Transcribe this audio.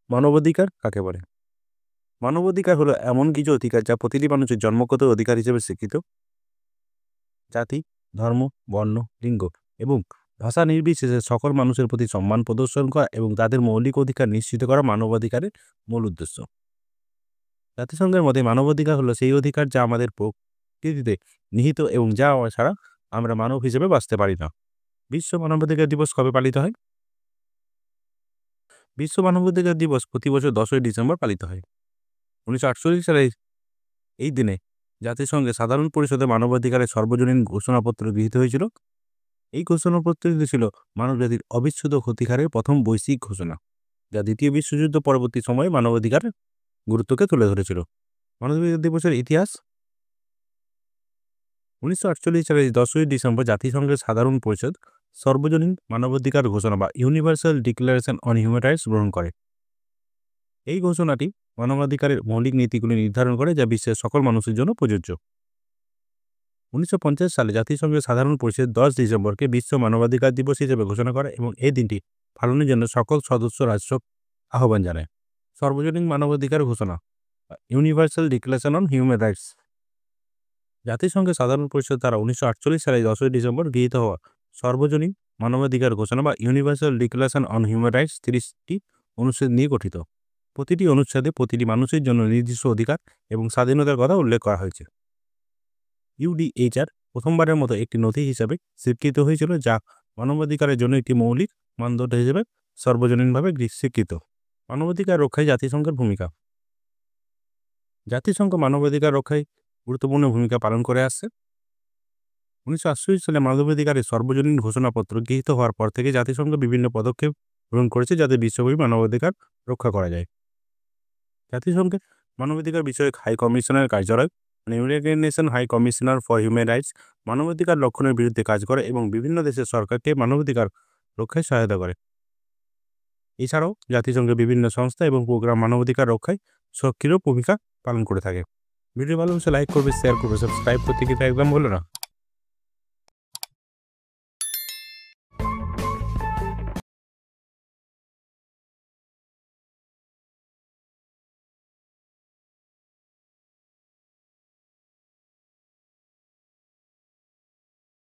মানবাধিকার কাকে বলে? মানবাধিকার হলো এমন কিছু অধিকার যা প্রতিটি মানুষের জন্মগত অধিকার হিসেবে স্বীকৃত। জাতি, ধর্ম, বর্ণ, লিঙ্গ এবং ভাষা নির্বিশেষে সকল মানুষের প্রতি সম্মান প্রদর্শন করা এবং তাদের মৌলিক অধিকার নিশ্চিত করা মানবাধিকারের মূল উদ্দেশ্য। জাতিসংঘের মতে মানবাধিকার হলো সেই অধিকার যা আমাদের প্রকৃতিতে নিহিত এবং যা ছাড়া আমরা মানব হিসেবে বাঁচতে পারি না। বিশ্ব মানবাধিকার দিবস কবে পালিত হয়? বিশ্ব মানবাধিকার দিবস প্রতি বছর 10ই ডিসেম্বর পালিত হয়। 1948 সালে এই দিনে জাতিসংঘের সাধারণ পরিষদে মানবাধিকারের সর্বজনীন ঘোষণাপত্র গৃহীত হয়েছিল। এই ঘোষণাপত্রটি ছিল মানবজাতির অবিচ্ছেদ্য অধিকারের প্রথম বৈশ্বিক ঘোষণা, যা দ্বিতীয় বিশ্বযুদ্ধ পরবর্তী সময়ে মানবাধিকারের গুরুত্বকে তুলে ধরেছিল। মানবাধিকার দিবসের ইতিহাস: 1948 সালের 10ই ডিসেম্বর জাতিসংঘের সাধারণ পরিষদ সর্বজনীন মানবাধিকার ঘোষণা বা universal declaration on human rights গ্রহণ করে। এই ঘোষণাটি মানবাধিকারের মৌলিক নীতিগুলি নির্ধারণ করে, যা বিশ্বের সকল মানুষের জন্য প্রযোজ্য। 1950 সালে জাতিসংঘের সাধারণ পরিষদ 10 ডিসেম্বরকে বিশ্ব মানবাধিকার দিবস হিসেবে ঘোষণা করে এবং এই দিনটি পালনের জন্য সকল সদস্য রাষ্ট্র আহ্বান জানায়। সর্বজনীন মানবাধিকার ঘোষণা universal declaration on human rights জাতিসংঘের সাধারণ পরিষদ দ্বারা 1948 সালে 10ই ডিসেম্বর গৃহীত হওয়া সর্বজনীন মানবাধিকার ঘোষণা বা universal declaration on human rights 30টি অনুচ্ছেদ নিয়ে গঠিত। প্রতিটি অনুচ্ছেদে প্রতিটি মানুষের জন্য নির্দিষ্ট অধিকার এবং স্বাধীনতার কথা উল্লেখ করা হয়েছে। ইউডিএইচআর প্রথমবারের মতো একটি নথি হিসেবে স্বীকৃত হয়েছিল, যা মানবাধিকারের জন্য একটি মৌলিক মানদণ্ড হিসেবে সর্বজনীনভাবে স্বীকৃত। মানবাধিকার রক্ষায় জাতিসংঘের ভূমিকা: জাতিসংঘ মানবাধিকার রক্ষায় গুরুত্বপূর্ণ ভূমিকা পালন করে আসছে। 1948 সালে মানবাধিকারের সর্বজনীন ঘোষণাপত্র গৃহীত হওয়ার পর থেকে জাতিসংঘ বিভিন্ন পদক্ষেপ গ্রহণ করেছে, যাতে বিশ্বব্যাপী মানবাধিকার রক্ষা করা যায়। জাতিসংঘের মানবাধিকার বিষয়ক হাই কমিশনার কার্যালয় united nation high commissioner for human rights মানবাধিকার লঙ্ঘনের বিরুদ্ধে কাজ করে এবং বিভিন্ন দেশের সরকারকে মানবাধিকার রক্ষায় সহায়তা করে। এছাড়াও জাতিসংঘের বিভিন্ন সংস্থা এবং প্রোগ্রাম মানবাধিকার রক্ষায় সক্রিয় ভূমিকা পালন করে থাকে। ভিডিও ভালো লাগলে লাইক করবে, শেয়ার করবে, সাবস্ক্রাইব করতে কিন্তু একদম ভুলো না।